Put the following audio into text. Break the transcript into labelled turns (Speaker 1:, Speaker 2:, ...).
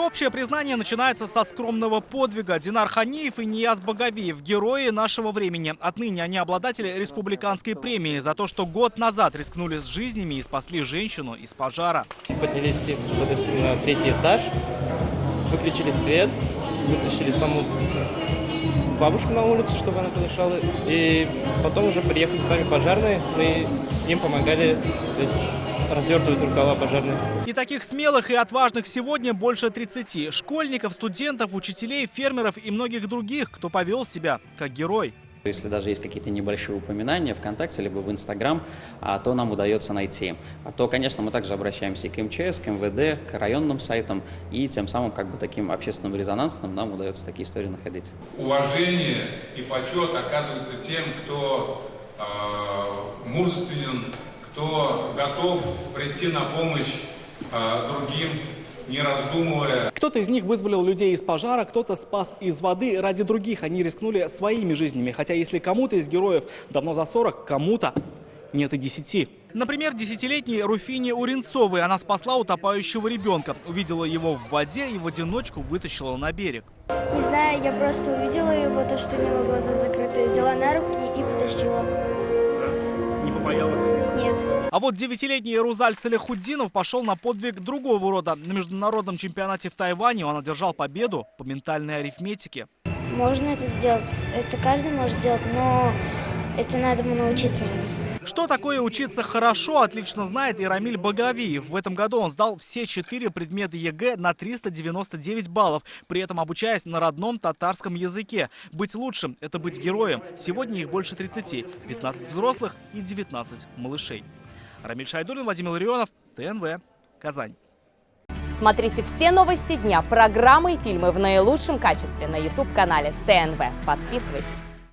Speaker 1: Всеобщее признание начинается со скромного подвига. Динар Ханиев и Нияз Багавиев – герои нашего времени. Отныне они обладатели республиканской премии за то, что год назад рискнули с жизнями и спасли женщину из пожара.
Speaker 2: Поднялись на третий этаж, выключили свет, вытащили саму бабушку на улицу, чтобы она подышала. И потом уже приехали сами пожарные, мы им помогали, то есть развертывать рукава пожарные.
Speaker 1: И таких смелых и отважных сегодня больше 30. Школьников, студентов, учителей, фермеров и многих других, кто повел себя как герой.
Speaker 3: Если даже есть какие-то небольшие упоминания ВКонтакте либо в Инстаграм, то нам удается найти. То, конечно, мы также обращаемся и к МЧС, к МВД, к районным сайтам, и тем самым таким общественным резонансным нам удается такие истории находить.
Speaker 4: Уважение и почет оказывается тем, кто мужественен, кто готов прийти на помощь другим, не раздумывая.
Speaker 1: Кто-то из них вызволил людей из пожара, кто-то спас из воды. Ради других они рискнули своими жизнями. Хотя если кому-то из героев давно за 40, кому-то нет и 10. Например, 10-летней Руфине Уренцовой. Она спасла утопающего ребенка. Увидела его в воде и в одиночку вытащила на берег.
Speaker 5: Не знаю, я просто увидела его, то, что у него глаза закрыты, взяла на руки и потащила.
Speaker 1: Не побоялась?
Speaker 5: Нет.
Speaker 1: А вот 9-летний Рузаль Салихуддинов пошел на подвиг другого рода. На международном чемпионате в Тайване он одержал победу по ментальной арифметике.
Speaker 5: Можно это сделать, это каждый может делать, но это надо научиться.
Speaker 1: Что такое учиться хорошо, отлично знает и Рамиль Багавиев. В этом году он сдал все 4 предмета ЕГЭ на 399 баллов, при этом обучаясь на родном татарском языке. Быть лучшим – это быть героем. Сегодня их больше 30, 15 взрослых и 19 малышей. Рамиль Шайдуллин, Владимир Ларионов, ТНВ, Казань.
Speaker 6: Смотрите все новости дня, программы и фильмы в наилучшем качестве на YouTube-канале ТНВ. Подписывайтесь.